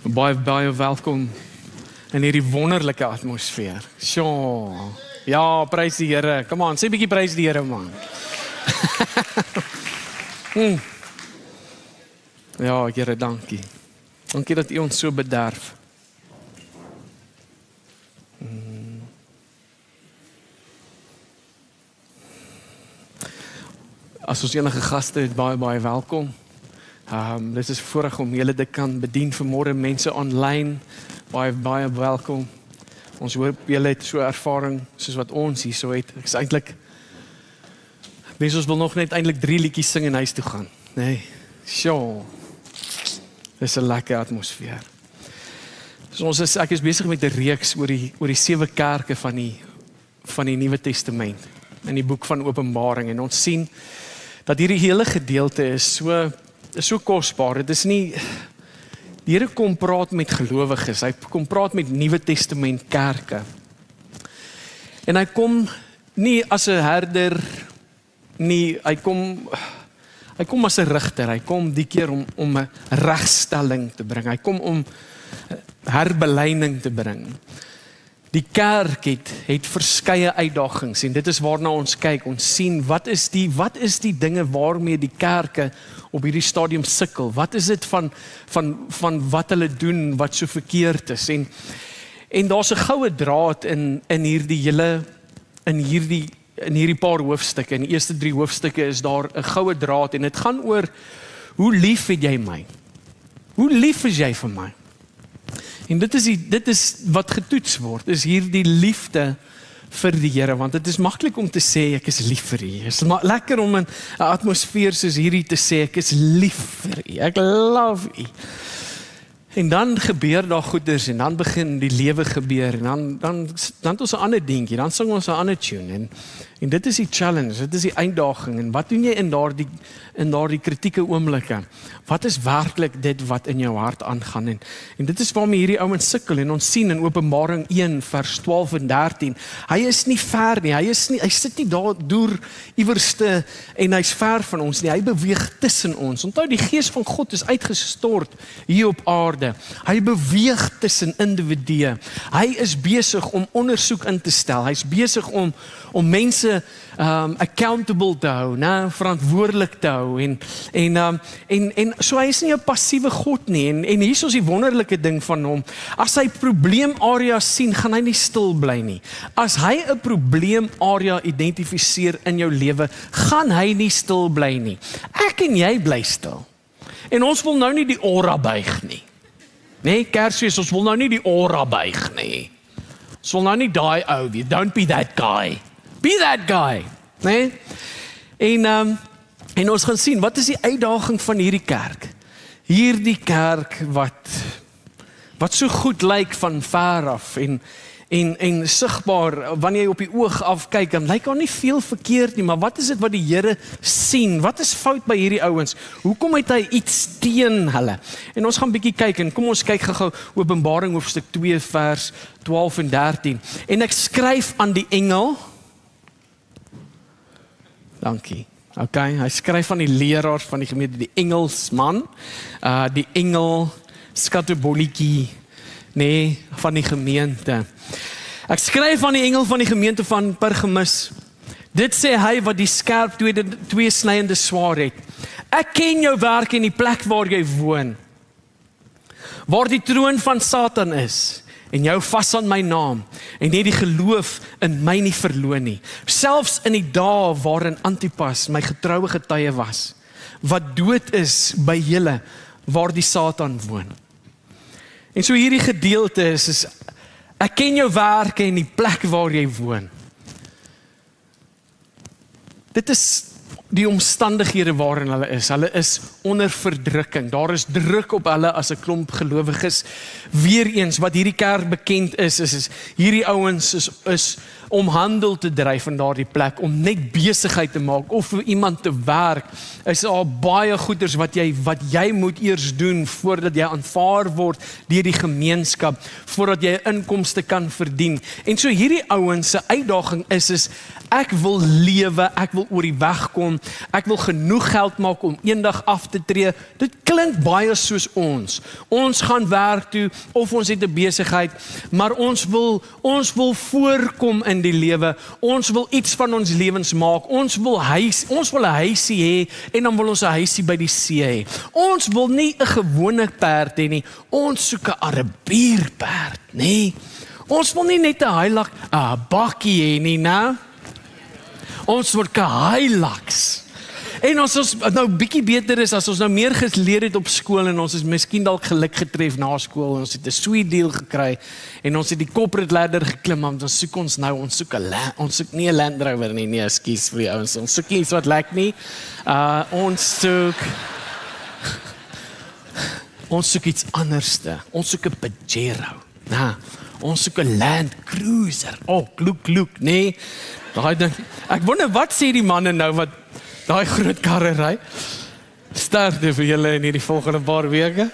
Baie welkom in hierdie wonderlike atmosfeer. Sjoe. Ja, prys die Here. Kom aan, sê 'n bietjie prys die Here, man. Ja, Here, dankie. Dankie dat U ons so bederf. As ons enige gaste het, baie welkom. Dit is voorreg om julle te kan bedien vanmôre, mense online. Baie welkom. Ons hoop julle het so ervaring soos wat ons hier so het. Ek is eintlik ons wil nog net eintlik 3 liedjies sing en huis toe gaan. Nee. Sjoe. Dis 'n lekker atmosfeer. So ek is besig met 'n reeks oor die 7 kerke van die Nuwe Testament in die boek van Openbaring, en ons sien dat hierdie hele gedeelte is so kosbaar. Dit is nie, die Here kom praat met gelowiges, hy kom praat met Nuwe Testament kerke. En hy kom nie as 'n herder nie, hy kom as 'n rigter. Hy kom die keer om 'n regstelling te bring. Hy kom om herbelyning te bring. Die kerk het verskeie uitdagings, en dit is waarna ons kyk. Ons sien wat is die dinge waarmee die kerke op hierdie stadium sukkel. Wat is dit van wat hulle doen wat so verkeerd is? En daar's 'n goue draad in hierdie paar hoofstukke. In die eerste 3 hoofstukke is daar 'n goue draad, en dit gaan oor hoe lief het jy my? Hoe lief is jy vir my? En dit is wat getoets word, is hierdie liefde vir die Here, want dit is maklik om te sê ek is lief vir U. Dit is lekker om in 'n atmosfeer soos hierdie te sê ek is lief vir U. Ek love U. En dan gebeur daar goeders, en dan begin die lewe gebeur, en dan het ons 'n ander dingetjie, dan sing ons 'n ander tune, en dit is die challenge, dit is die uitdaging. En wat doen jy in daardie kritieke oomblikke? Wat is werklik dit wat in jou hart aangaan? En dit is waarmee hierdie ouens sukkel, en ons sien in Openbaring 1 vers 12 en 13, hy is nie ver nie, hy sit nie daar deur iewerste en hy's ver van ons nie, hy beweeg tussen ons. Onthou, die Gees van God is uitgestort hier op aarde. Hy beweeg tussen individue. Hy is besig om ondersoek in te stel. Hy's besig om mense accountable te hou, verantwoordelik te hou, en so hy is nie 'n passiewe God nie, en hier is die wonderlike ding van hom. As hy probleemareas sien, gaan hy nie stil bly nie. As hy 'n probleemarea identifiseer in jou lewe, gaan hy nie stil bly nie. Ek en jy bly stil. En ons wil nou nie die ora buig nie. Nee, Kersfees, ons wil nou nie die ora buig nie. Ons wil nou nie daai ou wees. Don't be that guy. Be that guy. Nee? En ons gaan sien, wat is die uitdaging van hierdie kerk? Hierdie kerk wat so goed lyk van ver af, en sigbaar, wanneer jy op die oog afkyk, dan lyk daar nie veel verkeerd nie, maar wat is dit wat die Here sien? Wat is fout by hierdie ouens? Hoekom het hy iets teen hulle? En ons gaan bietjie kyk, en kom ons kyk gou Openbaring hoofstuk 2 vers 12 en 13. En ek skryf aan die engel. Dankie. Okay, hy skryf aan die leraars van die gemeente, die engelsman, die engel skateboletjie, van die gemeente. Ek skryf aan die engel van die gemeente van Pergamus. Dit sê hy wat die skerp tweesnyende swaard het. Ek ken jou werk en die plek waar jy woon, waar die troon van Satan is, en jou vas aan my naam, en jy die geloof in my nie verloon nie. Selfs in die dae waarin Antipas my getroue getuie was, wat dood is by julle, waar die Satan woon. En so hierdie gedeelte is ek ken jou werke en die plek waar jy woon. Dit is die omstandighede waarin hulle is. Hulle is onder verdrukking. Daar is druk op hulle as 'n klomp gelowiges. Weereens wat hierdie kerk bekend is hierdie ouens is om handel te dryf in daardie plek, om net besigheid te maak, of vir iemand te werk, is al baie goeders wat jy moet eers doen, voordat jy aanvaar word deur die gemeenskap, voordat jy 'n inkomste kan verdien. En so hierdie ouens se uitdaging is, ek wil lewe, ek wil oor die weg kom, ek wil genoeg geld maak om eendag af te tree. Dit klink baie soos ons. Ons gaan werk toe, of ons het 'n besigheid, maar ons wil voorkom in die lewe. Ons wil iets van ons lewens maak. Ons wil 'n huisie hê, en dan wil ons 'n huisie by die see hê. Ons wil nie 'n gewone perd hê nie. Ons soek 'n Arabier-perd, nê? Ons wil nie net 'n bakkie hê nie, nou. Ons wil 'n Hilux. En as ons nou bietjie beter is, as ons nou meer geleer het op skool, en ons is miskien dalk geluk getref na skool, en ons het 'n sweet deal gekry, en ons het die corporate ladder geklim, want ons soek soek nie 'n Land Rover nie, nee, ekskuus vir die ouens, ons soek iets wat lyk nie, ons soek iets anderste, ons soek 'n Pajero, ons soek 'n Land Cruiser, kloek, nee, daai ding, ek wonder wat sê die manne nou, wat daai groot karre ry. Sterkte vir julle in hierdie volgende paar weke.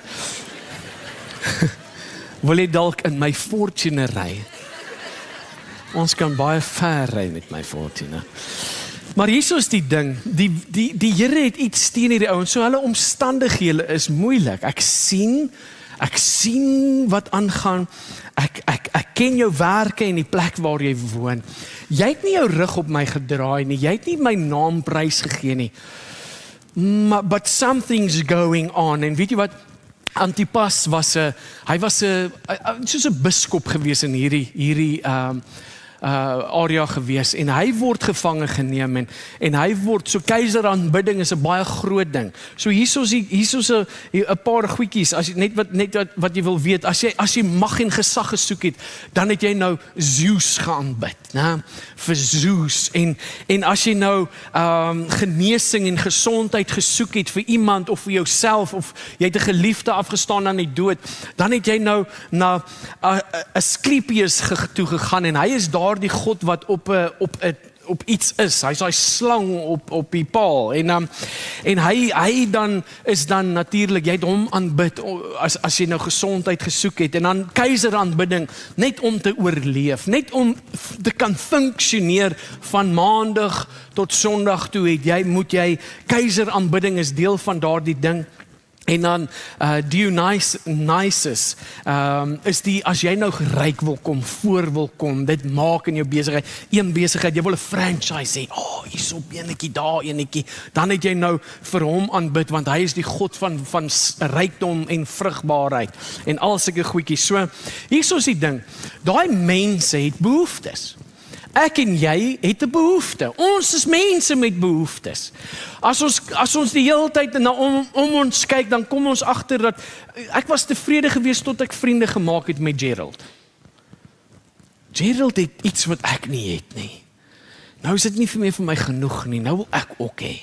Wil jy dalk in my Fortuner ry? Ons kan baie ver ry met my Fortuner. Maar hier is die ding, die Here het iets teen hierdie ouens, so hulle omstandighede is moeilik. Ek sien wat aangaan. Ek ken jou werke en die plek waar jy woon. Jy het nie jou rug op my gedraai nie. Jy het nie my naam prys gegee nie. But something's going on. En weet jy wat? Antipas was soos 'n biskop gewees in hierdie area gewees, en hy word gevange geneem, en hy word, so keiseraanbidding is 'n baie groot ding. So hierso's 'n paar goedjies, as jy net wat jy wil weet, as jy mag en gesag gesoek het, dan het jy nou Zeus geaanbid, né? Vir Zeus, en as jy nou genesing en gesondheid gesoek het vir iemand of vir jouself, of jy het 'n geliefde afgestaan aan die dood, dan het jy nou na Asclepius toe gegaan, en hy is daar die God wat op iets is. Hy's daai slang op die paal, en hy dan is dan natuurlik, jy het hom aanbid as jy nou gesondheid gesoek het, en dan keiseraanbidding net om te oorleef, net om te kan funksioneer van maandag tot sondag toe moet jy keiseraanbidding is deel van daardie ding. En dan Dionysus is as jy nou ryk wil kom, voor wil kom, dit maak in jou besigheid, een besigheid, jy wil 'n franchise hê, hierso enetjie, daar enetjie, dan het jy nou vir hom aanbid, want hy is die God van rykdom en vrugbaarheid, en al sulke goedjies. So, hierso is die ding, daai mense het behoeftes. Ek en jy het 'n behoefte. Ons is mense met behoeftes. As ons die hele tyd om ons kyk, dan kom ons agter dat ek was tevrede geweest tot ek vriende gemaak het met Gerald. Gerald het iets wat ek nie het nie. Nou is dit nie vir my genoeg nie. Nou wil ek ook hê.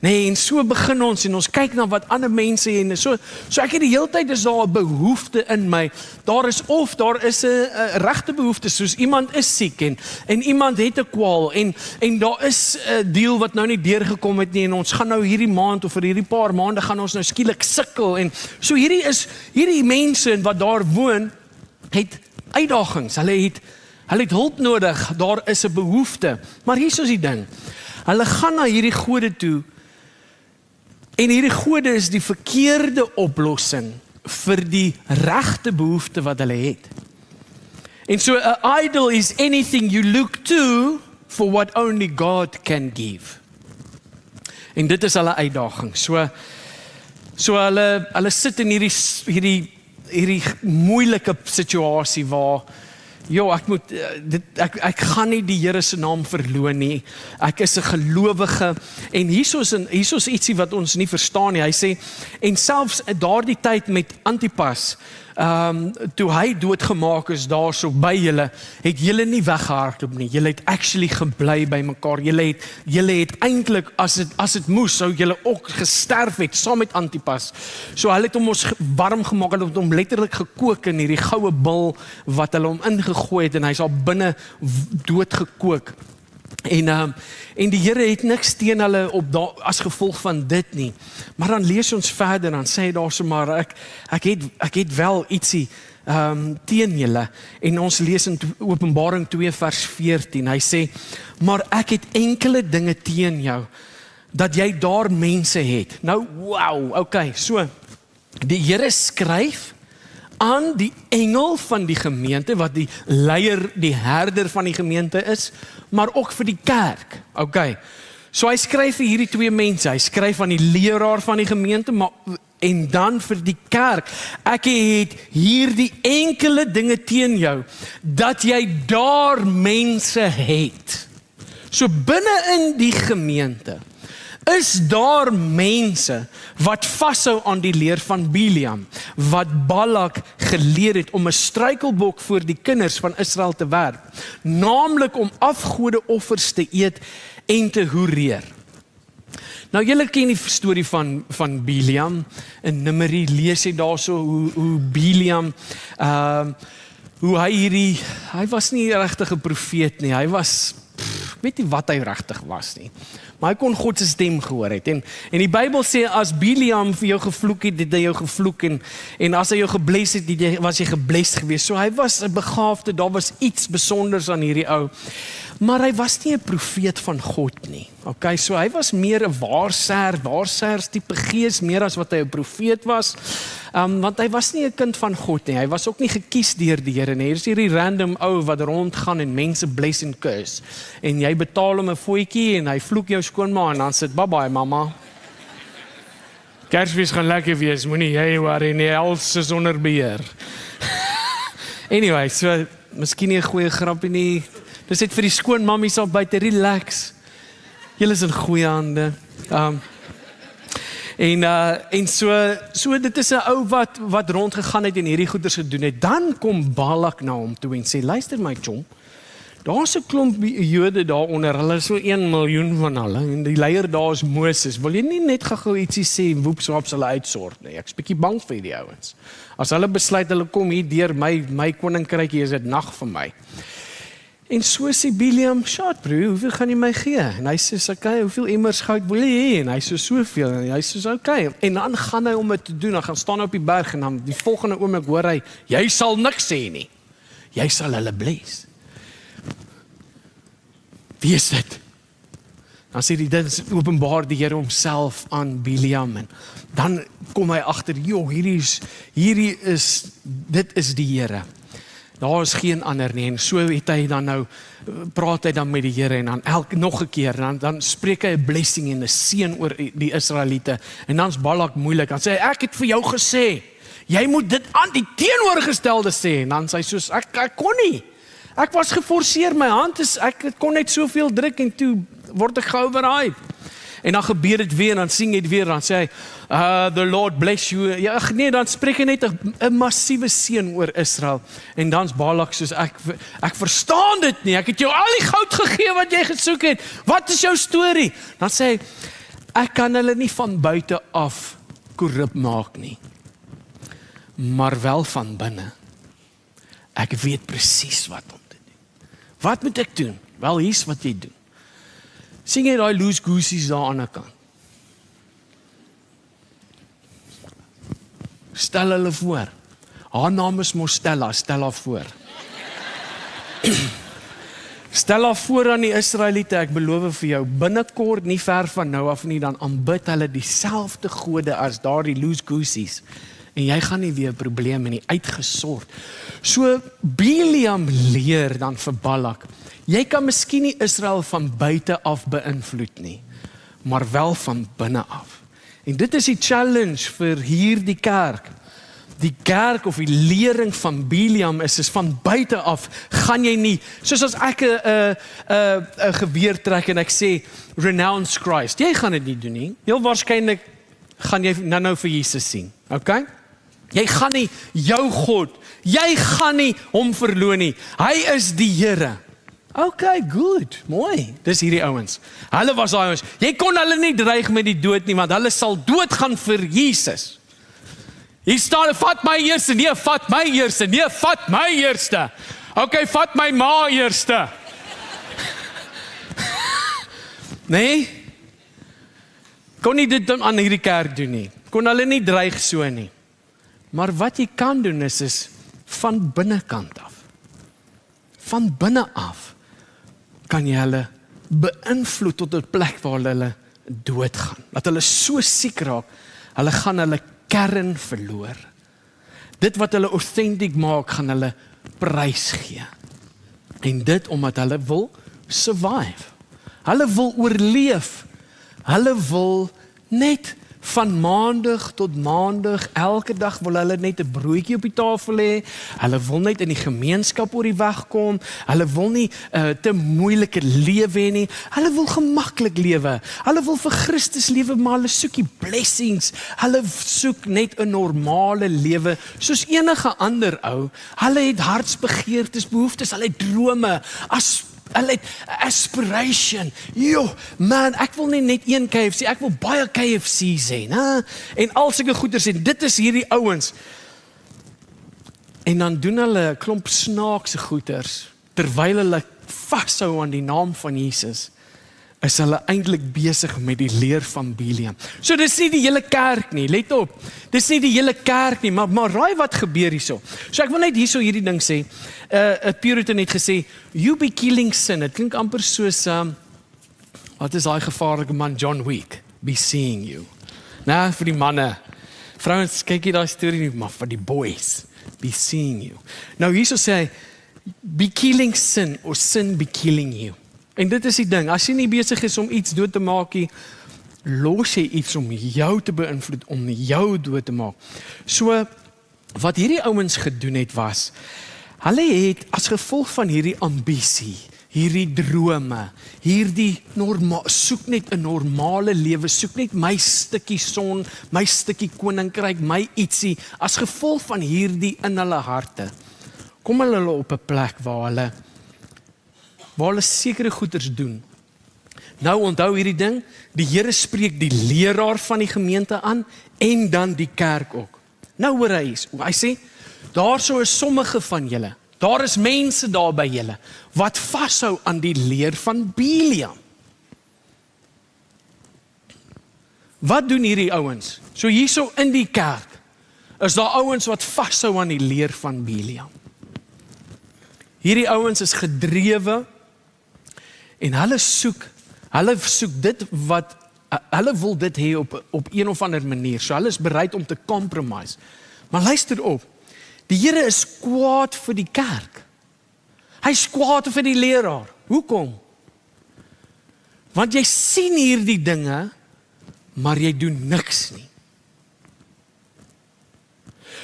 Nee, en so begin ons, en ons kyk na wat ander mense hê, en so ek het die hele tyd, is daar 'n behoefte in my, daar is 'n regte behoefte, soos iemand is siek, en iemand het 'n kwaal, en daar is 'n deal wat nou nie deurgekom het nie, en ons gaan nou hierdie maand, of vir hierdie paar maande, gaan ons nou skielik sukkel, en so hierdie mense wat daar woon, het uitdagings, hulle het hulp nodig, daar is 'n behoefte, maar hier is die ding, hulle gaan na hierdie gode toe, en hierdie gode is die verkeerde oplossing vir die regte behoefte wat hulle het. En so 'n idol is anything you look to for what only God can give. En dit is hulle uitdaging. So hulle sit in hierdie moeilike situasie waar ek gaan nie die Here se naam verloon nie. Ek is 'n gelowige, en hierso's ietsie wat ons nie verstaan nie. Hy sê, en selfs daardie tyd met Antipas, toe hy doodgemaak is daar so by julle, het julle nie weggehardloop nie. Julle het actually gebly by mekaar. Julle het eintlik, as dit moes, sou julle ook gesterf het, saam met Antipas. So hulle het hom ons warm gemaak, hulle het hom letterlik gekook in hierdie goue bil, wat hulle hom ingegooi het, en hy's al binne doodgekook. En die Here het niks teen hulle as gevolg van dit nie. Maar dan lees ons verder, dan sê hy daar so maar, ek het wel ietsie teen julle. En ons lees in Openbaring 2 vers 14, hy sê, maar ek het enkele dinge teen jou, dat jy daar mense het. Nou, wow, okay, so, die Here skryf aan die engel van die gemeente, wat die leier, die herder van die gemeente is, maar ook vir die kerk. Okay. So hy skryf vir hierdie twee mense, hy skryf aan die leraar van die gemeente, en dan vir die kerk. Ek het hierdie enkele dinge teen jou, dat jy daar mense het. So binne in die gemeente, is daar mense wat vashou aan die leer van Biliam, wat Balak geleer het om 'n struikelblok voor die kinders van Israel te werp, naamlik om afgode offers te eet en te hoereer. Nou julle ken die storie van Biliam, in Numeri lees jy daarso hoe Biliam, hoe hy was nie regtig 'n profeet nie, hy was, weet nie wat hy regtig was nie. Maar hy kon God se stem gehoor het. En die Bybel sê, as Biliam vir jou gevloek het, het hy jou gevloek, en as hy jou gebless het, was jy gebless geweest. So hy was 'n begaafde, daar was iets besonders aan hierdie ou. Maar hy was nie 'n profeet van God nie. Okay, so hy was meer 'n waarsêers tipe gees, meer as wat hy 'n profeet was. Want hy was nie 'n kind van God nie. Hy was ook nie gekies deur die Here nie. Hier is hierdie random ou wat rondgaan en mense bless en curse. En jy betaal hom 'n voetjie en hy vloek jou skoonma en dan sit bye mamma. Kersfees gaan lekker wees, moenie jy worry nie, alles is onder beheer. Anyway, so miskien nie 'n goeie grappie nie. Dis net vir die skoonmammies op buite, relax. Julle is in goeie hande. En so dit is 'n ou wat rondgegaan het en hierdie goeders gedoen het. Dan kom Balak na hom toe en sê, luister my chom, daar's 'n klomp Jode daaronder, hulle is so 1 miljoen van hulle, en die leier daar is Moses. Wil jy nie net gou ietsie sê, woepswaps hulle uitsort nie? Ek's bietjie bang vir die ouens. As hulle besluit hulle kom hier deur my koninkrykie, is dit nag vir my. En so sê Biliam, "Sjoe broer, hoeveel gaan jy my gee?" En hy sê, "Okay, hoeveel emmers goud wil jy hê?" En hy sê, "Soveel." En hy sê, "Okay." En dan gaan hy om dit te doen. Dan gaan staan op die berg en dan die volgende oomblik hoor hy, "Jy sal niks sê nie. Jy sal hulle bless." Wie is dit? Dan sê hy, dit openbaar die Here homself aan Biliam. En dan kom hy agter, "Joh, dit is die Here. Daar is geen ander nie." En so het hy dan nou, praat hy dan met die Here en dan nog 'n keer, dan spreek hy 'n blessing en 'n seën oor die Israeliete. En dan's Balak moeilik, dan sê hy, "Ek het vir jou gesê, jy moet dit aan die teenoorgestelde sê." En dan sê hy soos, ek kon nie. Ek was geforseer, my hand ek kon net soveel druk en toe word ek geoverride. En dan gebeur dit weer, en dan sing hy dit weer, dan sê hy, "The Lord bless you." Ja, nee, dan spreek hy net 'n massiewe seën oor Israel. En dan's Balak soos, ek verstaan dit nie, ek het jou al die goud gegee wat jy gesoek het, wat is jou storie? Dan sê hy, "Ek kan hulle nie van buite af korrup maak nie, maar wel van binne. Ek weet presies wat om te doen. Wat moet ek doen? Wel, hier's wat jy doen. Sien jy daai loose goosies daar aan die kant? Stel hulle voor. Haar naam is mos Stella, stel haar voor. Stel haar voor aan die Israeliete, ek beloof vir jou, binnekort, nie ver van nou af nie, dan aanbid hulle dieselfde gode as daardie loose goosies. En jy gaan nie weer probleme nie, uitgesort. So Biliam leer dan vir Balak, jy kan miskien nie Israel van buite af beïnvloed nie, maar wel van binne af. En dit is die challenge vir hierdie kerk. Die kerk of die lering van Biliam is van buite af, gaan jy nie, soos as ek 'n geweer trek en ek sê, renounce Christ, jy gaan dit nie doen nie. Heel waarskynlik gaan jy nou vir Jesus sien, okay? Jy gaan nie jou God, jy gaan nie hom verloon nie. Hy is die Here. Okay, good, mooi. Dis hierdie ouens. Hulle was daai ouens. Jy kon hulle nie dreig met die dood nie, want hulle sal doodgaan vir Jesus. Hier staan, vat my eerste, nee, vat my eerste, nee, vat my eerste. Okay, vat my ma eerste. Nee? Kon nie dit aan hierdie kerk doen nie. Kon hulle nie dreig so nie. Maar wat jy kan doen is van binnekant af. Van binne af kan jy hulle beïnvloed tot 'n plek waar hulle doodgaan. Dat hulle so siek raak, hulle gaan hulle kern verloor. Dit wat hulle authentic maak, gaan hulle prys gee. En dit omdat hulle wil survive. Hulle wil oorleef. Hulle wil net van maandag tot maandag, elke dag wil hulle net 'n broodjie op die tafel hê. Hulle wil net in die gemeenskap oor die weg kom. Hulle wil nie te moeilike lewe hê nie. Hulle wil gemaklik lewe. Hulle wil vir Christus lewe, maar hulle soek die blessings. Hulle soek net 'n normale lewe, soos enige ander ou. Hulle het hartsbegeertes, behoeftes, hulle het drome, hulle het aspiration. Man, ek wil nie net een KFC, ek wil baie KFC's hê, né? En al sulke goeders en dit is hierdie ouens. En dan doen hulle 'n klomp snaakse goeders terwyl hulle vashou aan die naam van Jesus. Is hulle eintlik besig met die leer van Biliam. So dis nie die hele kerk nie, let op. Dis nie die hele kerk nie, maar raai wat gebeur hierso. So ek wil net hierso hierdie ding sê. 'n Puritan het gesê, you be killing sin. Dit klink amper soos wat is daai gevaarlike man John Wick, be seeing you. Nou vir die manne. Vrouens, kyk jy daai storie nie, maar vir die boys, be seeing you. Nou hierso sê hy, be killing sin or sin be killing you. En dit is die ding, as jy nie besig is om iets dood te maak nie, los jy iets om jou te beïnvloed, om jou dood te maak. So, wat hierdie ouens gedoen het was, hulle het as gevolg van hierdie ambisie, hierdie drome, hierdie soek net 'n normale lewe, soek net my stukkie son, my stukkie koninkryk, my ietsie, as gevolg van hierdie in hulle harte, kom hulle op 'n plek waar hulle sekere goeders doen. Nou onthou hierdie ding, die Here spreek die leraar van die gemeente aan en dan die kerk ook. Nou hoor hy sê, daar sou is sommige van julle, daar is mense daar by julle, wat vashou aan die leer van Biliam. Wat doen hierdie ouens? So hierso in die kerk, is daar ouens wat vashou aan die leer van Biliam. Hierdie ouens is gedrewe, en hulle soek dit wat, hulle wil dit hê op een of ander manier, so hulle is bereid om te compromise. Maar luister op, die Here is kwaad vir die kerk. Hy is kwaad vir die leraar. Hoekom? Want jy sien hierdie dinge, maar jy doen niks nie.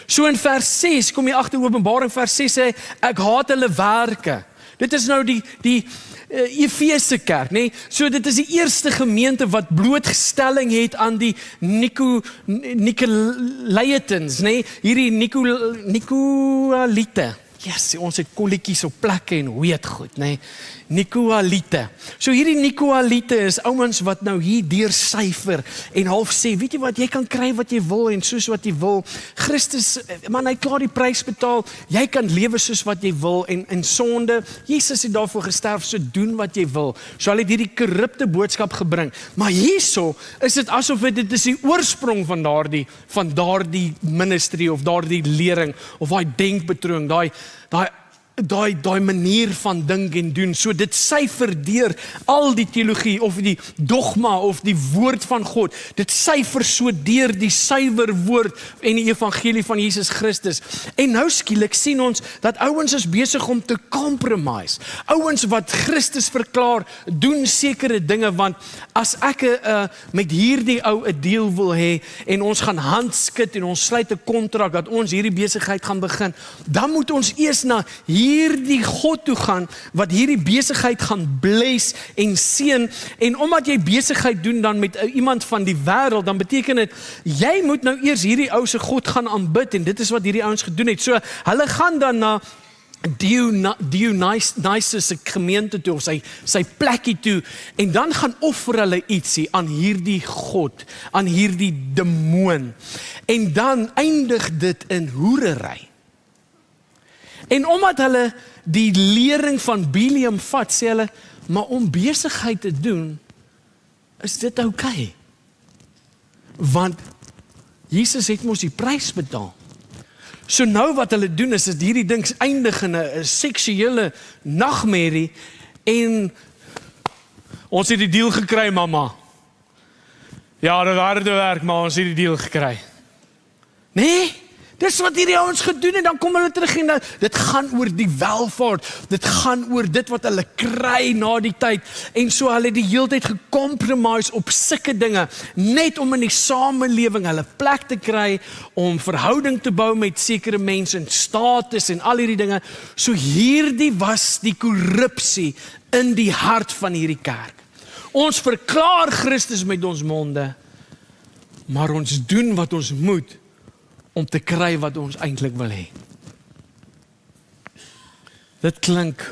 So in vers 6, kom jy agter Openbaring vers 6 sê, ek haat hulle werke. Dit is nou die Efese kerk, nee? So dit is die eerste gemeente wat blootstelling het aan die Nicolaitans, nee? Hierdie Nicolaite. Yes, ons het kolletjies op plekke en weet goed, nee? Nicolaite. So hierdie Nicolaite is ouens wat nou hier deursyfer en half sê, weet jy wat, jy kan kry wat jy wil en soos wat jy wil. Christus, man, hy klaar die prys betaal. Jy kan lewe soos wat jy wil en in sonde. Jesus het daarvoor gesterf, so doen wat jy wil. So hy het hierdie korrupte boodskap gebring. Maar hierso is dit asof dit is die oorsprong van daardie ministry of daardie lering of daai denkpatroon, daai manier van dink en doen. So dit syfer deur al die teologie of die dogma of die woord van God. Dit syfer so deur die suiwer woord en die evangelie van Jesus Christus. En nou skielik sien ons dat ouens is besig om te compromise. Ouens wat Christus verklaar, doen sekere dinge, want as ek met hierdie ou 'n deal wil hê en ons gaan handskud en ons sluit 'n kontrak dat ons hierdie besigheid gaan begin, dan moet ons eers na hierdie God toe gaan, wat hierdie besigheid gaan bless en seën, en omdat jy besigheid doen dan met iemand van die wêreld, dan beteken dit, jy moet nou eers hierdie ou se God gaan aanbid, en dit is wat hierdie ouens gedoen het. So, hulle gaan dan na Dionysus se gemeente toe, of sy plekkie toe, en dan gaan offer hulle ietsie aan hierdie God, aan hierdie demoon, en dan eindig dit in hoerery. En omdat hulle die lering van Biliam vat, sê hulle, maar om besigheid te doen, is dit okay. Want Jesus het mos die prys betaal. So nou wat hulle doen is hierdie ding eindig in 'n seksuele nagmerrie, en ons het die deal gekry, mamma. Ja, dit harde werk, maar ons het die deal gekry. Nee, dis wat hierdie ouens gedoen het, dan kom hulle terug en dit gaan oor die welvaart, dit gaan oor dit wat hulle kry na die tyd, en so hulle die hele tyd gecompromise op sulke dinge, net om in die samelewing hulle plek te kry, om verhouding te bou met sekere mense, en status en al hierdie dinge. So hierdie was die korrupsie in die hart van hierdie kerk. Ons verklaar Christus met ons monde, maar ons doen wat ons moet, om te kry wat ons eintlik wil hê. Dit klink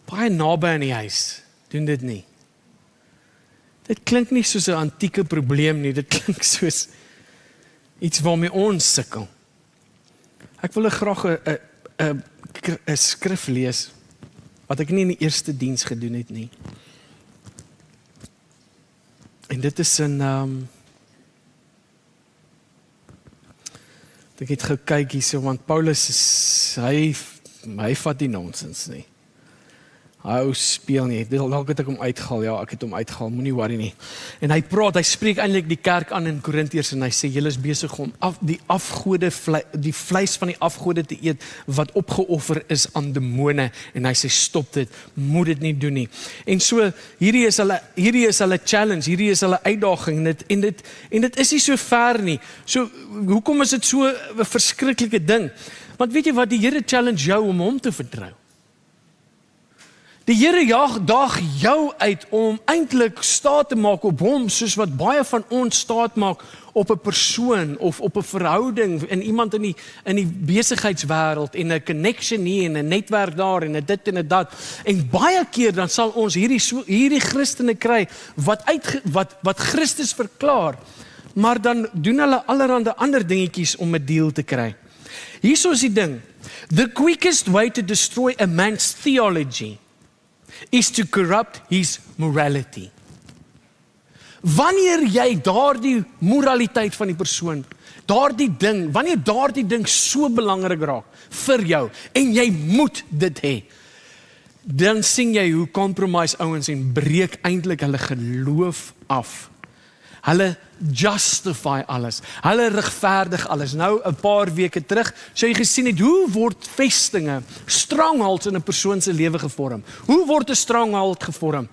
baie naby aan die huis, doen dit nie. Dit klink nie soos 'n antieke probleem nie, dit klink soos iets waarmee ons sukkel. Ek wil graag 'n skrif lees, wat ek nie in die eerste diens gedoen het nie. En dit is in ek het gekyk hierso, want Paulus, hy vat die nonsens nie. Hy speel nie, dalk het ek hom uitgehaal, ja, ek het hom uitgehaal, moenie worry nie. En hy spreek eintlik die kerk aan in Korintiërs, en hy sê, julle is besig om die vleis van die afgode te eet, wat opgeoffer is aan demone, en hy sê, stop dit, moet dit nie doen nie. En so, hierdie is hulle challenge, hierdie is hulle uitdaging, en dit is nie so ver nie. So, hoekom is dit so 'n verskriklike ding? Want weet jy wat, die Here challenge jou om hom te vertrou. Die Here daag jou uit om eintlik staat te maak op hom, soos wat baie van ons staat maak op 'n persoon, of op 'n verhouding, en iemand in die besigheidswêreld, en 'n connection hier, en 'n netwerk daar, en 'n dit en 'n dat. En baie keer dan sal ons hierdie Christene kry, wat Christus verklaar, maar dan doen hulle allerhande ander dingetjies om 'n deal te kry. Hierso is die ding, the quickest way to destroy a man's theology is to corrupt his morality. Wanneer jy daardie moraliteit van die persoon, wanneer daardie ding so belangrik raak vir jou, en jy moet dit hê, dan sien jy hoe compromise ouens en breek eintlik hulle geloof af. Hulle justify alles. Hulle regverdig alles. Nou 'n paar weke terug, so jy gesien het, hoe word vestinge, strongholds in 'n persoon se lewe gevorm? Hoe word 'n stronghold gevorm?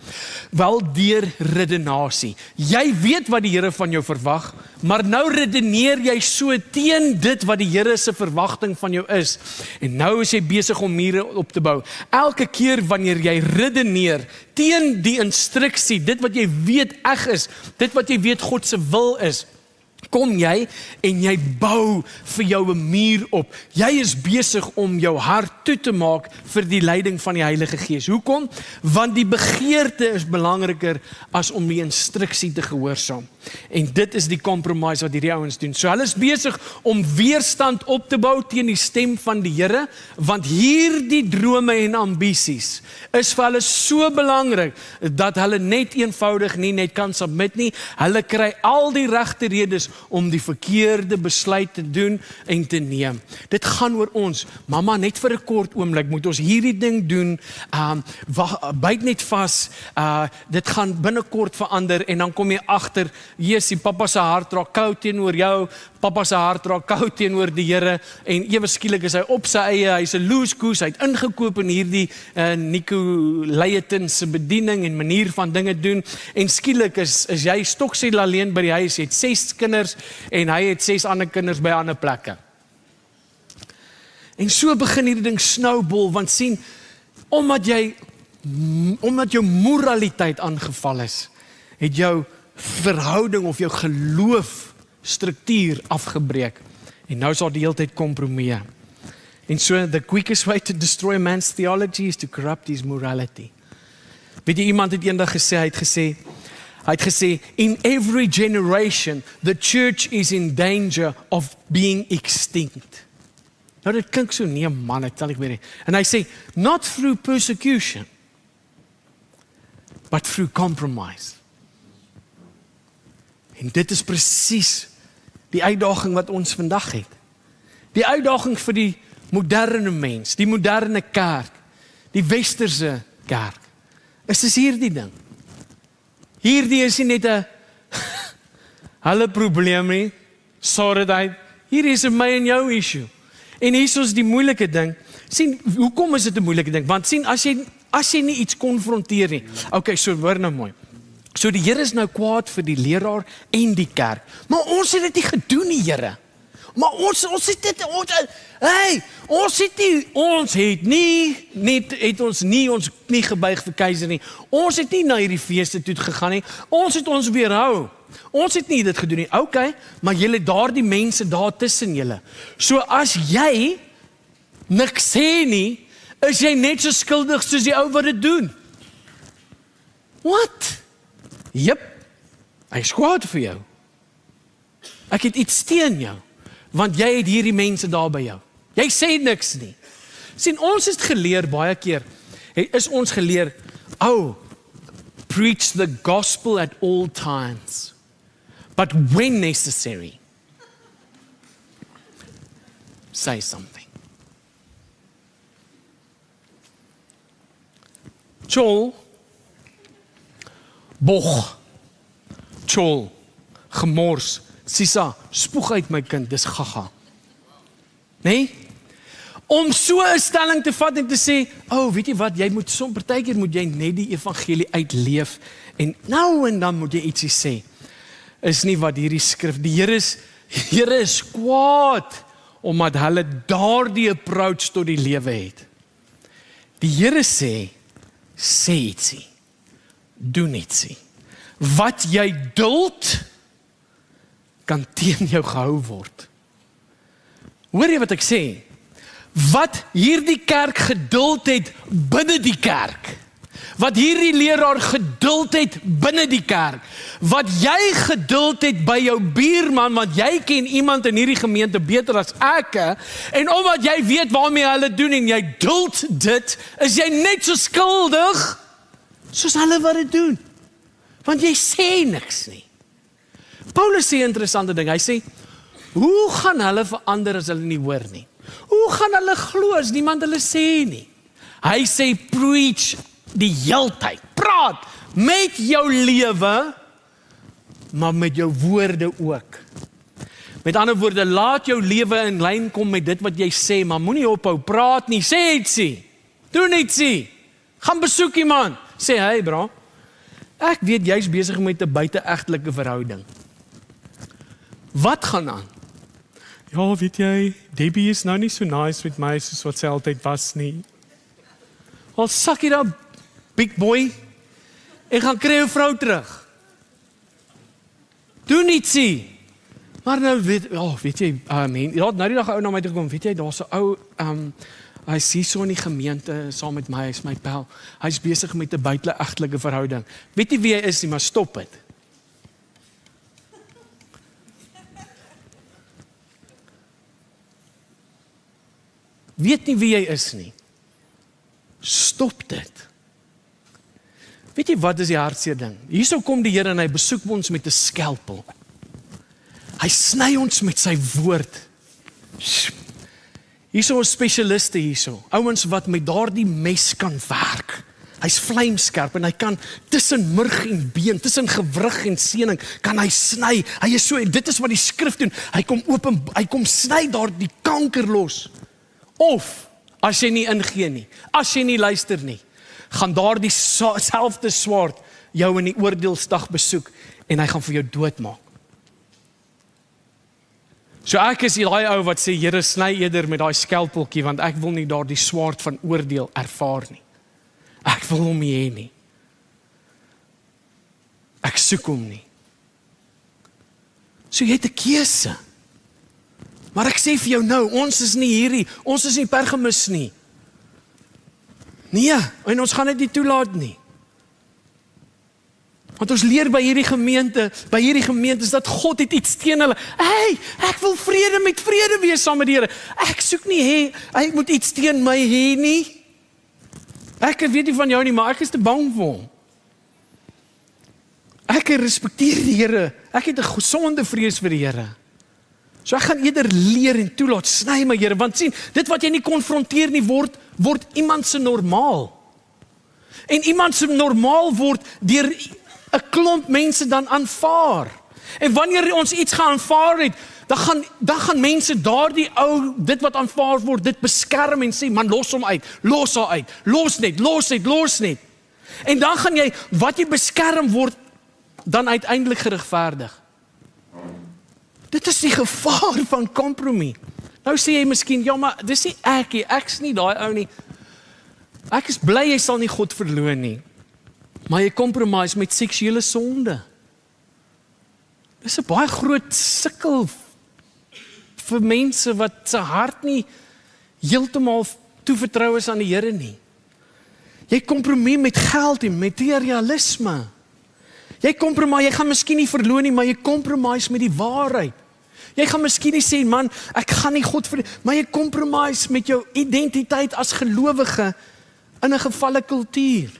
Wel, deur redenasie. Jy weet wat die Here van jou verwag, maar nou redeneer jy so teen dit wat die Here se verwagting van jou is. En nou is jy besig om mure op te bou. Elke keer wanneer jy redeneer teen die instruksie, dit wat jy weet reg is, dit wat jy weet God se wil is, kom jy en jy bou vir jou 'n muur op. Jy is besig om jou hart toe te maak vir die leiding van die Heilige Gees. Hoekom? Want die begeerte is belangriker as om die instruksie te gehoorsaam. En dit is die compromise wat hierdie ouens doen. So hulle is besig om weerstand op te bou teen die stem van die Here, want hierdie drome en ambisies is vir hulle so belangrik, dat hulle net eenvoudig nie net kan submit nie. Hulle kry al die regte redes om die verkeerde besluit te doen en te neem. Dit gaan oor ons. Mamma, net vir 'n kort oomblik moet ons hierdie ding doen. Byt net vas. Dit gaan binnekort verander, en dan kom jy agter, Jesusie, pappa se hart raak koud teenoor jou, pappa se hart raak koud teenoor die Here, en ewe skielik is hy op sy eie, hy's 'n loose goose, hy het ingekoop in hierdie Nicolaitan se bediening en manier van dinge doen, en skielik is jy stoksel alleen by die huis, jy het 6 kinders, en hy het 6 ander kinders by ander plekke. En so begin hierdie ding snowball, want sien, omdat jou moraliteit aangeval is, het jou verhouding of jou geloof struktuur afgebreek. En nou is daar die hele tyd kompromie. En so, the quickest way to destroy a man's theology is to corrupt his morality. Weet jy, iemand het eendag gesê, hy het gesê, in every generation, the church is in danger of being extinct. Nou, dit klink so, nee man, ek tel ek weer nie. En hy sê, not through persecution, but through compromise. En dit is presies die uitdaging wat ons vandag het. Die uitdaging vir die moderne mens, die moderne kerk, die westerse kerk, is hierdie ding. Hierdie is nie net 'n hulle probleem nie, sorry, hier is 'n my en jou issue. En hier is die moeilike ding. Sien, hoekom is dit 'n moeilike ding? Want sien, as jy nie iets konfronteer nie. Okay, so hoor nou mooi. So die Here is nou kwaad vir die leraar en die kerk. Maar ons het dit nie gedoen nie, Here. Maar ons het dit ons nie gebuig vir keiser nie. Ons het nie na hierdie feeste toe gegaan nie. Ons het ons weerhou. Ons het nie dit gedoen nie. Okay, maar julle daardie mense daar tussen julle. So as jy niks sê nie, is jy net so skuldig soos die ou wat dit doen. What? Jep. Hy is kwaad vir jou. Ek het iets teen jou. Want jy het hierdie mense daar by jou. Jy sê niks nie. Sien, ons het geleer baie keer, is ons geleer, preach the gospel at all times, but when necessary, say something. Joel, boch, Joel, gemors, Sisa, spoeg uit my kind, dis gaga. Nee? Om so 'n stelling te vat en te sê, weet jy wat, jy moet partykeer moet jy net die evangelie uitleef en nou en dan moet jy ietsie sê. Is nie wat hierdie skrif, die Here is kwaad omdat hulle daardie approach tot die lewe het. Die Here sê ietsie, doen ietsie. Wat jy duld, kan teen jou gehou word. Hoor jy wat ek sê? Wat hierdie kerk geduld het binne die kerk, wat hierdie leraar geduld het binne die kerk, wat jy geduld het by jou buurman, want jy ken iemand in hierdie gemeente beter as ek, en omdat jy weet waarmee hulle doen en jy duld dit, is jy net so skuldig soos hulle wat dit doen. Want jy sê niks nie. Paulus sê 'n interessante ding, hy sê, hoe gaan hulle verander as hulle nie hoor nie? Hoe gaan hulle glo as niemand hulle sê nie? Hy sê, preach die heeltyd, praat met jou lewe, maar met jou woorde ook. Met ander woorde, laat jou lewe in lyn kom met dit wat jy sê, maar moenie ophou praat nie, sê ietsie, doen ietsie, gaan besoek iemand, sê, hey bro, ek weet jy's besig met 'n buite-egtelike verhouding. Wat gaan aan? Ja, weet jy, Debbie is nou nie so nice met my soos wat sy altyd was nie. Al sak jy daar, big boy, en gaan kry jou vrou terug. Doen ietsie. Maar nou weet jy, nou die dag 'n ou na my toe gekom, weet jy, daar's 'n ou, hy is hier so in die gemeente, saam met my, hy is my pel, hy is besig met 'n buite-egtelike verhouding. Weet jy wie hy is nie, maar stop het. Weet nie wie jy is nie. Stop dit. Weet jy wat is die hartseer ding? Hierso kom die Here en hy besoek ons met 'n skelpel. Hy sny ons met sy woord. Hierso is spesialiste hierso. Ouens wat met daardie mes kan werk. Hy's vlijmskerp en hy kan tussen murg en been, tussen gewrig en sening, kan hy sny. Hy is so, en dit is wat die skrif doen. Hy kom sny daar die kanker los. Of, as jy nie ingee nie, as jy nie luister nie, gaan daar die selfde swaard jou in die oordeelsdag besoek en hy gaan vir jou doodmaak. So ek is daai ou wat sê, Here, sny eerder met daai skelpeltjie, want ek wil nie daardie swaard van oordeel ervaar nie. Ek wil hom nie hê nie. Ek soek hom nie. So jy het 'n keuse. Maar ek sê vir jou nou, ons is nie hierdie, ons is nie Pergamus nie. Nee, en ons gaan dit nie toelaat nie. Want ons leer by hierdie gemeente is dat God het iets teen hulle. Hey, ek wil met vrede wees saam met die Here. Ek soek nie hy moet iets teen my hê nie. Ek weet nie van jou nie, maar ek is te bang vir hom. Ek respekteer die Here. Ek het 'n gesonde vrees vir die Here. So ek gaan eerder leer en toelaat, sny my Here, want sien, dit wat jy nie konfronteer nie word iemand se normaal. En iemand se normaal word deur 'n klomp mense dan aanvaar. En wanneer ons iets geaanvaar het, dan gaan mense daardie ou, dit wat aanvaar word, dit beskerm en sê, man, los hom uit, los haar uit, los net. En dan gaan jy, wat jy beskerm word, dan uiteindelik geregverdig. Dit is die gevaar van kompromie. Nou sê jy miskien, ja, maar dis nie ek nie, ek's nie daai ou nie. Ek is bly jy sal nie God verloon nie. Maar jy compromise met seksuele sonde. Dis 'n baie groot sukkel vir mense wat se hart nie heeltemal toevertrou is aan die Here nie. Jy compromise met geld en materialisme. Jy gaan miskien nie verloon nie, maar jy compromise met die waarheid. Jy gaan miskien nie sê, man, ek gaan nie God verloon, maar jy compromise met jou identiteit as gelowige in 'n gevalle kultuur.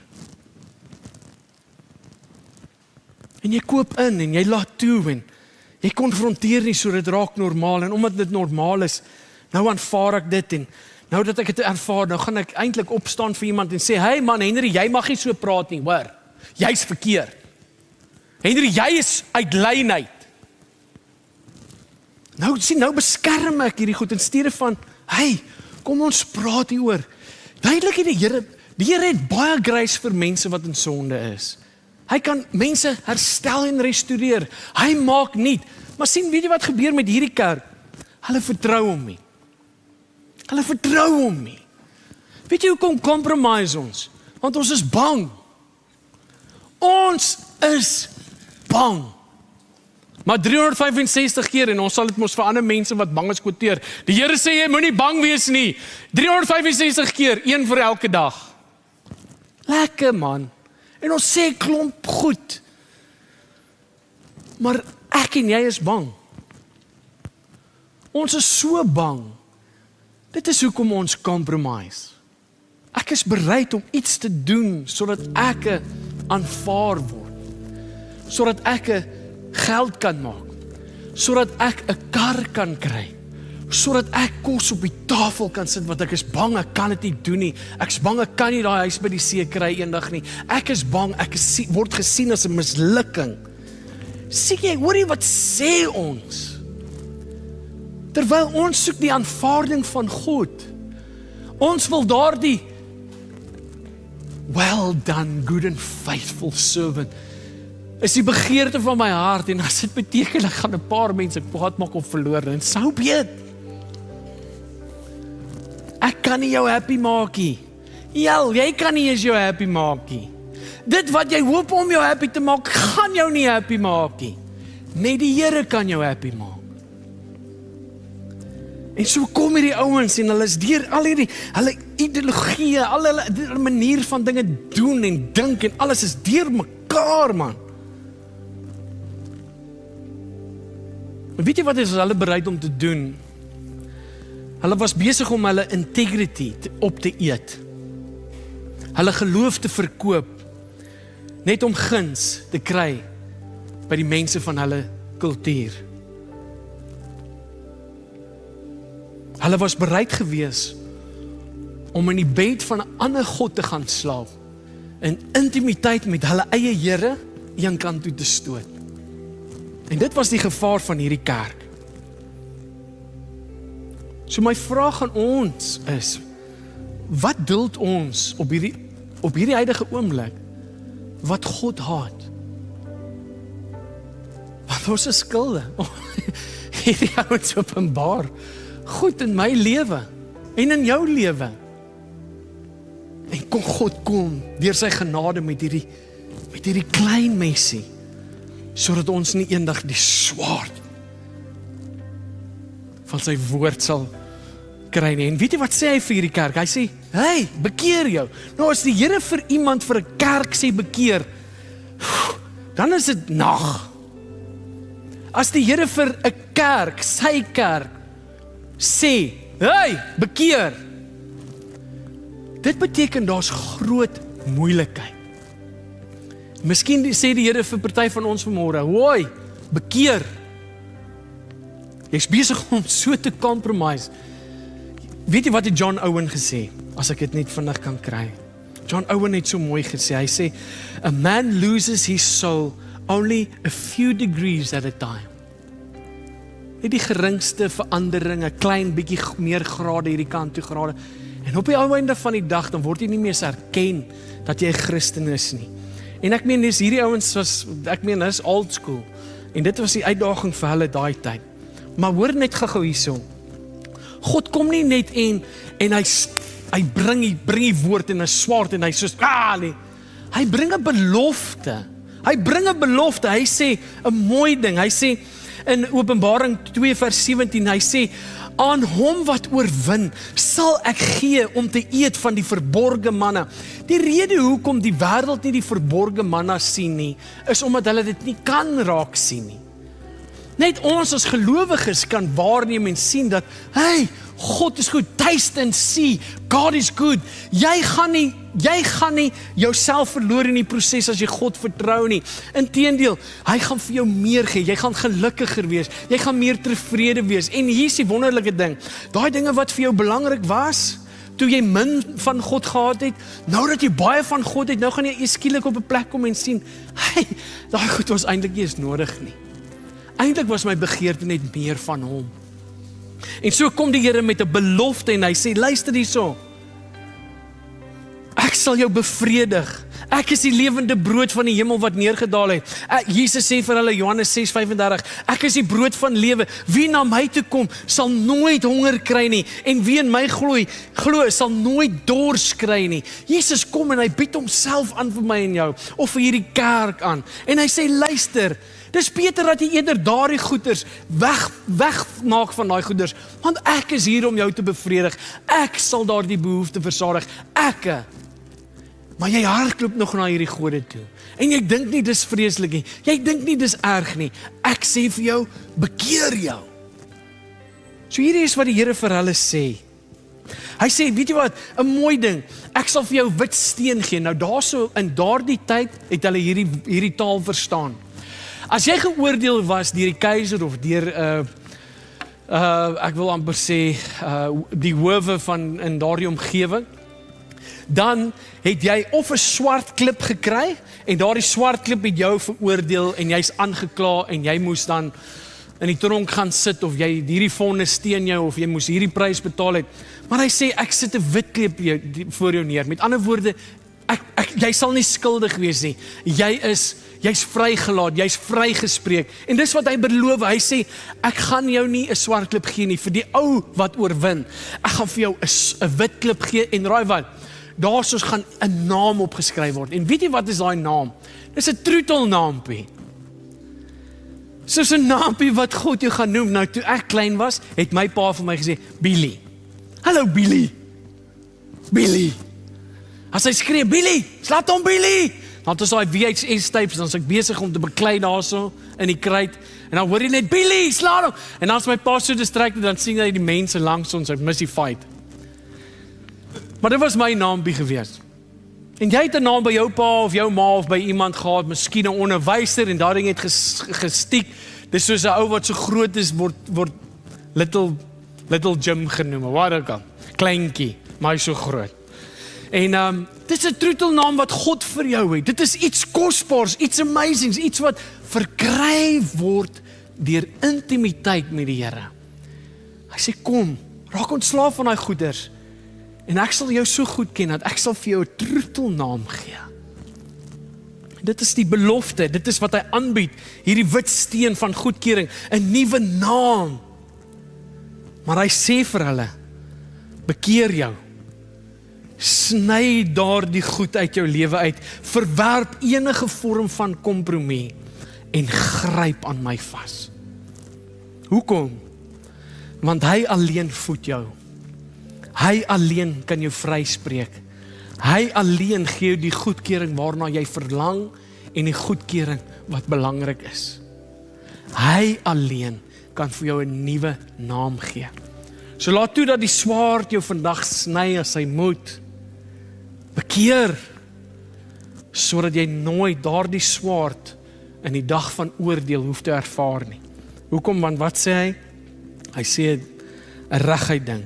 En jy koop in en jy laat toe en jy konfronteer nie so dit raak normaal en omdat dit normaal is, nou aanvaar ek dit en nou dat ek dit ervaar, nou gaan ek eintlik opstaan vir iemand en sê, hey man, Henry, jy mag nie so praat nie, hoor. Jy's verkeerd. Henry, jy is uit lynheid. Nou beskerm ek hierdie goed in steede van, hey, kom ons praat hieroor. Duidelik die Here het baie grace vir mense wat in sonde is. Hy kan mense herstel en restoreer. Hy maak nuut. Maar sien, weet jy wat gebeur met hierdie kerk? Hulle vertrou hom nie. Weet jy hoekom compromise ons? Want ons is bang. Ons is bang. Maar 365 keer, en ons sal dit mos vir ander mense wat bang is quoteer. Die Here sê jy moenie bang wees nie. 365 keer, een vir elke dag. Lekker man. En ons sê klomp goed. Maar ek en jy is bang. Ons is so bang. Dit is hoekom ons compromise. Ek is bereid om iets te doen sodat ek aanvaar word. Sodat ek geld kan maak. Sodat ek 'n kar kan kry. Sodat ek kos op die tafel kan sit, want ek is bang ek kan dit nie doen nie. Ek is bang ek kan nie daai huis by die see kry eendag nie. Ek is bang word gesien as 'n mislukking. Sien jy, hoor jy wat sê ons? Terwyl ons soek die aanvaarding van God. Ons wil daardie well done, good and faithful servant. Is die begeerte van my hart en as dit beteken ek gaan 'n paar mense kwaad maak of verloor en so be it. Ek kan nie jou happy maak nie. Jy kan nie eens jou happy maak nie. Dit wat jy hoop om jou happy te maak, gaan jou nie happy maak nie. Net die Here kan jou happy maak. En so kom hierdie ouens en hulle is deur al hulle ideologie, al hulle manier van dinge doen en dink en alles is deur mekaar, man. Weet jy wat is hulle bereid om te doen? Hulle was besig om hulle integrity op te eet. Hulle geloof te verkoop, net om guns te kry by die mense van hulle kultuur. Hulle was bereid gewees om in die bed van 'n ander God te gaan slaap, in intimiteit met hulle eie Here een kant toe te stoot. En dit was die gevaar van hierdie kerk. So my vraag aan ons is, wat duld ons op hierdie huidige oomblik wat God haat? Want ons is skuldig. hierdie ouens openbaar goed in my lewe en in jou lewe. En kon God kom deur sy genade met hierdie klein mensie, sodat ons nie eendag die swaard van sy woord sal kry nie. En weet jy wat sê hy vir hierdie kerk? Hy sê, hey, bekeer jou. Nou as die Here vir iemand vir 'n kerk sê bekeer, dan is dit nag. As die Here vir 'n kerk, sy kerk, sê, hey, bekeer, dit beteken daar's groot moeilikheid. Miskien sê die Here vir party van ons vanmôre, hoi, bekeer. Jy's besig om so te compromise. Weet jy wat het John Owen gesê, as ek dit net vinnig kan kry? John Owen het so mooi gesê, hy sê, a man loses his soul only a few degrees at a time. Net die geringste verandering, 'n klein bietjie meer grade hierdie kant toe grade. En op die ou einde van die dag, dan word jy nie meer erken dat jy 'n Christen is nie. En ek meen, dis hierdie ouens dis old school. En dit was die uitdaging vir hulle daai tyd. Maar hoor net gou hierso. God kom nie net en hy bring die woord en 'n swaard en hy soos nee. Hy bring 'n belofte. Hy sê 'n mooi ding. Hy sê in Openbaring 2 vers 17, hy sê, aan hom wat oorwin, sal ek gee om te eet van die verborge manna. Die rede hoekom die wêreld nie die verborge manna sien nie, is omdat hulle dit nie kan raak sien nie. Net ons as gelowiges kan waarneem en sien dat, hey, God is goed, taste and see, God is good. Jy gaan nie jouself verloor in die proses as jy God vertrou nie. Inteendeel, hy gaan vir jou meer gee, jy gaan gelukkiger wees, jy gaan meer tevrede wees. En hier is die wonderlike ding, daai dinge wat vir jou belangrik was, toe jy min van God gehad het, nou dat jy baie van God het, nou gaan jy skielik op 'n plek kom en sien, hey, daai goed was eintlik nie eens nodig nie. Eintlik was my begeerte net meer van hom. En so kom die Here met 'n belofte en hy sê, luister hierso. Ek sal jou bevredig. Ek is die lewende brood van die hemel wat neergedaal het. Jesus sê vir hulle, Johannes 6:35, ek is die brood van lewe. Wie na my toe kom, sal nooit honger kry nie. En wie in my glo, sal nooit dors kry nie. Jesus kom en hy bied homself aan vir my en jou, of vir hierdie kerk aan. En hy sê, luister, dis beter dat jy eerder daardie goeders wegmaak van daai goeders, want ek is hier om jou te bevredig. Ek sal daardie behoefte versadig. Maar jy hardloop nog na hierdie gode toe. En jy dink nie dis vreeslik nie. Jy dink nie dis erg nie. Ek sê vir jou, bekeer jou. So hierdie is wat die Here vir hulle sê. Hy sê, weet jy wat, 'n mooi ding, ek sal vir jou wit steen gee. Nou daarso in daardie tyd het hulle hierdie taal verstaan. As jy geoordeel was deur die keiser of deur ek wil amper sê die howe van in daardie omgewing, dan het jy of 'n swart klip gekry en daardie swart klip het jou veroordeel en jy's aangekla en jy moes dan in die tronk gaan sit of jy hierdie vonnis teen jou of jy moes hierdie prys betaal het. Maar hy sê ek sit 'n wit klip voor jou neer. Met ander woorde, jy sal nie skuldig wees nie. Jy's vrygelaat, jy's vrygespreek. En dis wat hy beloof. Hy sê ek gaan jou nie 'n swart klip gee nie vir die ou wat oorwin. Ek gaan vir jou 'n wit klip gee en raai wat? Daarsoos gaan 'n naam opgeskryf word. En weet jy wat is daai naam? Dis 'n troetelnaampie. Soos 'n naampie wat God jou gaan noem. Nou toe ek klein was, het my pa vir my gesê, Billy. Hallo Billy. Billy. As hy skree, Billy, slaat hom Billy. Dan het ons daai VHS tapes, dan is ek besig om te beklei daarso in die kruit. En dan hoor jy net, Billy, slaat hom. En as my pa so distracted, dan sien hy die mense langs ons, ek mis die fight. Maar dit was my naampie gewees. En jy het 'n naam by jou pa of jou ma of by iemand gehad, miskien 'n onderwyser en daai ding het gestiek. Dis soos 'n ou wat so groot is word little Jim genoem, wat ook al. Kleintjie, maar hy's so groot. En dit is 'n troetelnaam wat God vir jou het. Dit is iets kosbaars, iets amazings, iets wat verkry word deur intimiteit met die Here. Hy sê kom, raak ontslaaf van daai goeders. En ek sal jou so goed ken dat ek sal vir jou 'n troetelnaam gee. Dit is die belofte, dit is wat hy aanbied, hierdie wit steen van goedkeuring, 'n nuwe naam. Maar hy sê vir hulle, bekeer jou, sny daardie goed uit jou lewe uit, verwerp enige vorm van kompromie en gryp aan my vas. Hoekom? Want hy alleen voed jou. Hy alleen kan jou vryspreek. Hy alleen gee jou die goedkeuring waarna jy verlang en die goedkeuring wat belangrik is. Hy alleen kan vir jou 'n nuwe naam gee. So laat toe dat die swaard jou vandag sny as hy moet. Bekeer, sodat jy nooit daardie swaard in die dag van oordeel hoef te ervaar nie. Hoekom? Want wat sê hy? Hy sê 'n reguit ding.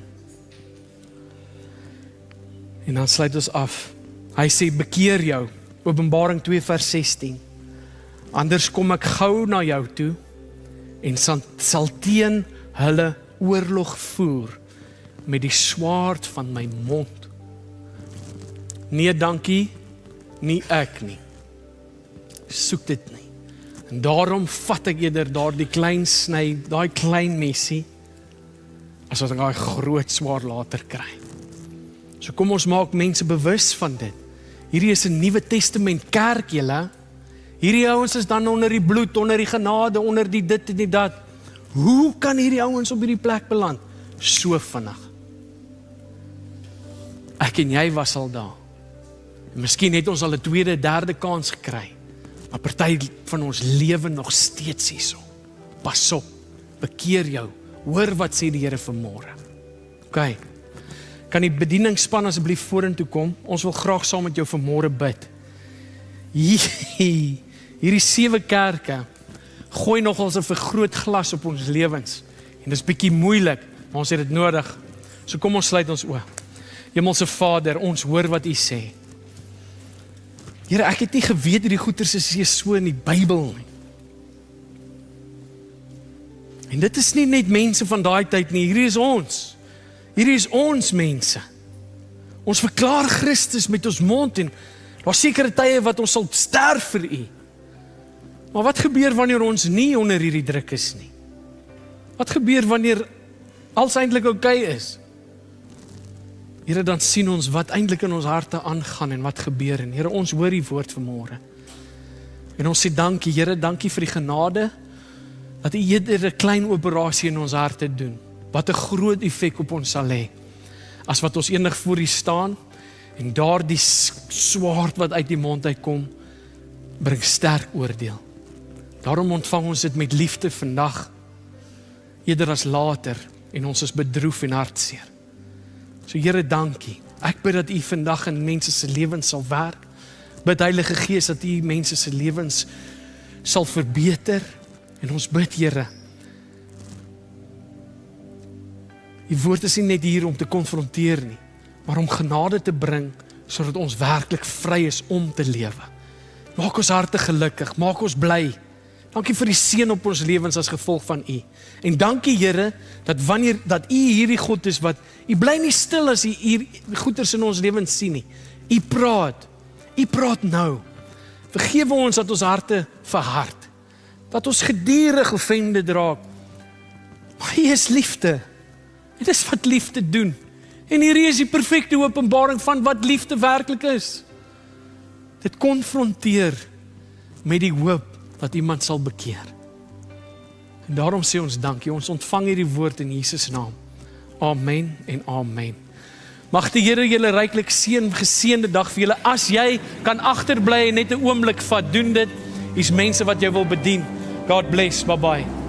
En dan sluit ons af. Hy sê bekeer jou, Openbaring 2 vers 16. Anders kom ek gou na jou toe en sal teen hulle oorlog voer met die swaard van my mond. Nee, dankie, nie ek nie. Soek dit nie. En daarom vat ek eerder daardie klein sny, daai klein messie, as wat ek daai groot swaard later kry. So kom ons maak mense bewus van dit. Hierdie is 'n Nuwe Testament kerk, julle. Hierdie ouens is dan onder die bloed, onder die genade, onder die dit en die dat. Hoe kan hierdie ouens op hierdie plek beland? So vinnig. Ek en jy was al daar. En miskien het ons al 'n tweede, derde kans gekry. Maar party van ons lewe nog steeds hierso. Pas op, bekeer jou. Hoor wat sê die Here vanmôre. OK. Kan die bedieningsspan asseblief vorentoe kom? Ons wil graag saam met jou vanmôre bid. Hierdie 7 kerke gooi nogals 'n vergrootglas op ons lewens. En dis bietjie moeilik, maar ons het dit nodig. So kom ons sluit ons oë. Hemelse Vader, ons hoor wat U sê. Here, ek het nie geweet hierdie goeters is so in die Bybel nie. En dit is nie net mense van daai tyd nie, hierdie is ons. Hierdie is ons mense. Ons verklaar Christus met ons mond en daar sekere tye wat ons sal sterf vir U. Maar wat gebeur wanneer ons nie onder hierdie druk is nie? Wat gebeur wanneer alles eintlik oukei is? Here, dan sien ons wat eintlik in ons harte aangaan en wat gebeur. En Here, ons hoor U woord vanmôre. En ons sê dankie, Here, dankie vir die genade dat U eerder 'n klein operasie in ons harte doen. Wat 'n groot effek op ons sal hê. As wat ons eendag voor U staan en daardie swaard wat uit die mond uitkom, bring sterk oordeel. Daarom ontvang ons dit met liefde vandag, eerder as later, en ons is bedroef en hartseer. So Here, dankie. Ek bid dat U vandag in mense se lewens sal werk. Bid Heilige Gees dat U mense se lewens sal verbeter. En ons bid, Here, U woord is nie net hier om te konfronteer nie, maar om genade te bring, sodat ons werklik vry is om te lewe. Maak ons harte gelukkig, maak ons bly. Dankie vir die seën op ons lewens as gevolg van U. En dankie, Here, dat U hierdie God is wat, U bly nie stil as U hier goeders in ons lewens sien nie. U praat nou. Vergewe ons dat ons harte verhard, dat ons gedurig offended raak. Maar U is liefde. Dit is wat liefde doen. En hierdie is die perfekte openbaring van wat liefde werklik is. Dit konfronteer met die hoop dat iemand sal bekeer. En daarom sê ons dankie. Ons ontvang hierdie woord in Jesus naam. Amen en amen. Mag die Here julle ryklik seën, geseënde dag vir julle. As jy kan agterbly en net 'n oomblik vat, doen dit. Hier's mense wat jou wil bedien. God bless. Bye bye.